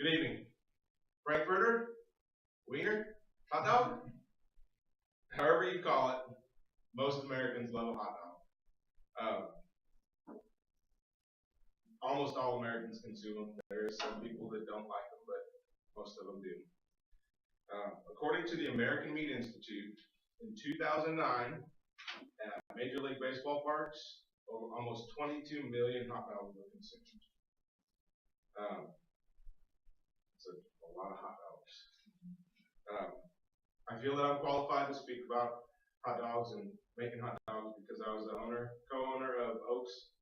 Good evening. Frankfurter, wiener, hot dog, however you call it, most Americans love a hot dog. Almost all Americans consume them. There are some people that don't like them, but most of them do. According to the American Meat Institute, in 2009, at Major League Baseball parks, almost 22 million hot dogs were consumed. It's a lot of hot dogs. I feel that I'm qualified to speak about hot dogs and making hot dogs because I was the co-owner of Oaks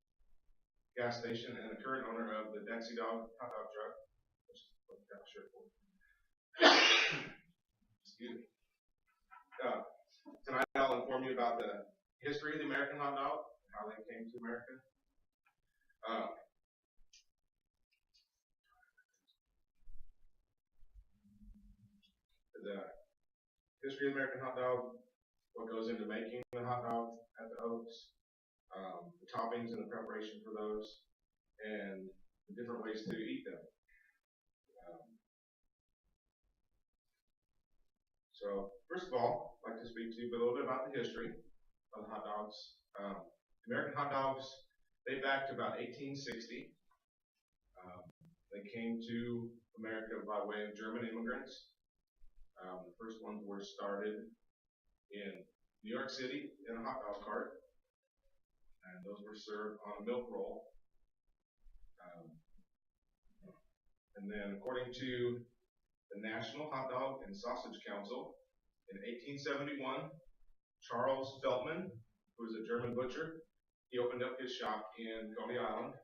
gas station and the current owner of the Dexy Dog hot dog truck, which is what I got a shirt for. Excuse me. Tonight I'll inform you about the history of the American hot dog, how they came to America. The history of the American hot dog, what goes into making the hot dog at the Oaks, the toppings and the preparation for those, and the different ways to eat them. So first of all, I'd like to speak to you a little bit about the history of the hot dogs. American hot dogs date back to about 1860. They came to America by way of German immigrants. The first ones were started in New York City in a hot dog cart, and those were served on a milk roll. And then according to the National Hot Dog and Sausage Council, in 1871, Charles Feltman, who was a German butcher, he opened up his shop in Coney Island,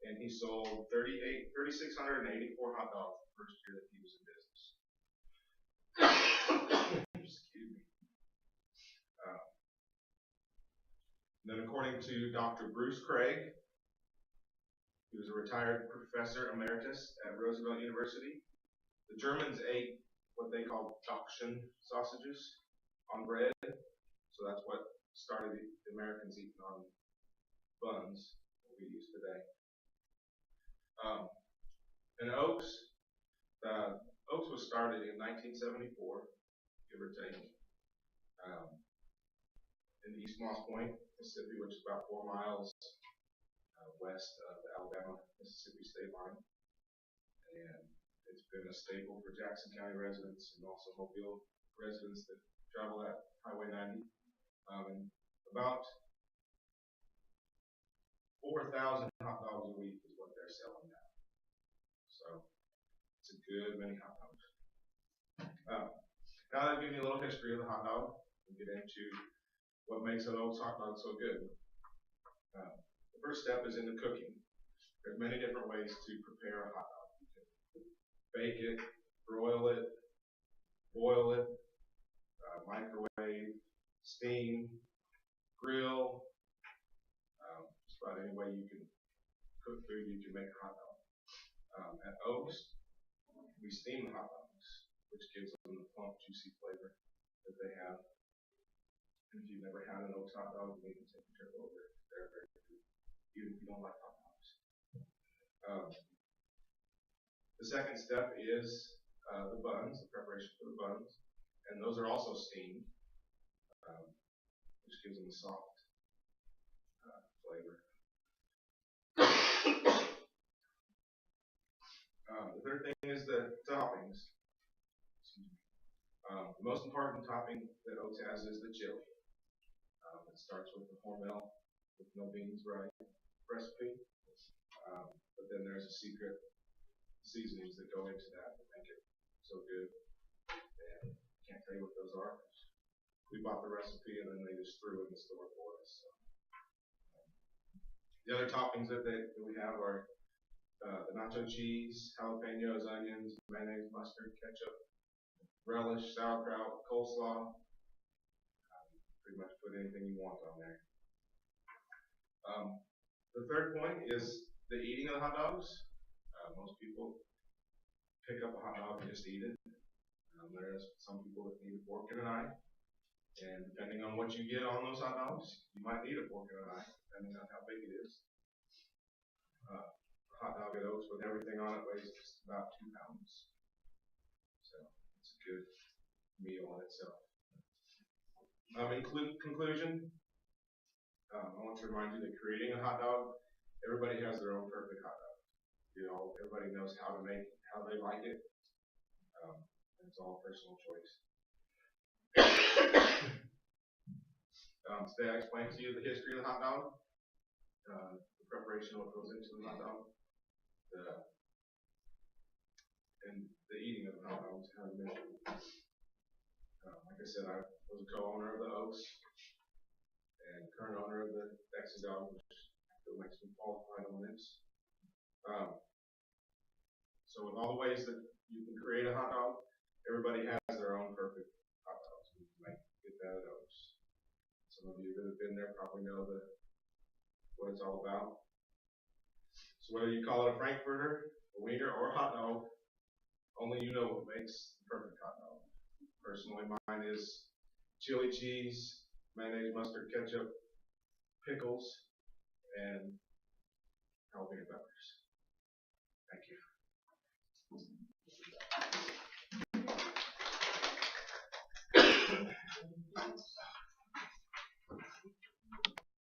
and he sold 3,684 hot dogs the first year that he was in business. Excuse me. Then according to Dr. Bruce Craig, he was a retired professor emeritus at Roosevelt University, the Germans ate what they call Dachshund sausages on bread, so that's what started the Americans eating on buns, what we use today. And Oaks was started in 1974, give or take, in East Moss Point, Mississippi, which is about 4 miles west of the Alabama-Mississippi state line. And it's been a staple for Jackson County residents and also Mobile residents that travel that Highway 90. And about 4,000 hot dogs a week is what they're selling now. So it's a good many hot dogs. Now that I've given you a little history of the hot dog, we'll get into what makes an Oaks hot dog so good. The first step is in the cooking. There's many different ways to prepare a hot dog. You can bake it, broil it, boil it, microwave, steam, grill. Just about any way you can cook food, you can make a hot dog. At Oaks, we steam the hot dogs, which gives them the plump, juicy flavor that they have. And if you've never had an Oaks hot dog, you need to take a trip over it. They're very good, even if you don't like hot dogs. The second step is the buns, the preparation for the buns. And those are also steamed, which gives them a soft flavor. The third thing is the toppings. The most important topping that Oaks has is the chili. It starts with the Hormel with no beans recipe, but then there's a secret seasonings that go into that make it so good. And I can't tell you what those are. We bought the recipe and then they just threw it in the store for us. So. The other toppings that we have are the nacho cheese, jalapenos, onions, mayonnaise, mustard, ketchup, relish, sauerkraut, coleslaw. Pretty much put anything you want on there. The third point is the eating of the hot dogs. Most people pick up a hot dog and just eat it. There's some people that need a fork and a knife. And depending on what you get on those hot dogs, you might need a fork and a knife, depending on how big it is. hot dog at Oaks with everything on it weighs just about 2 pounds. So it's a good meal in itself. In conclusion, I want to remind you that creating a hot dog, everybody has their own perfect hot dog. You know, everybody knows how to make it, how they like it. It's all personal choice. Today I explained to you the history of the hot dog, the preparation of what goes into the hot dog, and the eating of the hot dogs, how to make it. Like I said, I was a co-owner of the Oaks and current owner of the Texas Dog, which still makes me qualified on this. So with all the ways that you can create a hot dog, everybody has their own perfect hot dogs. You can get that at Oaks. Some of you that have been there probably know what it's all about. So whether you call it a Frankfurter, a wiener, or a hot dog, only you know what makes the perfect hot dog. Personally, mine is chili cheese, mayonnaise, mustard, ketchup, pickles, and jalapeno peppers.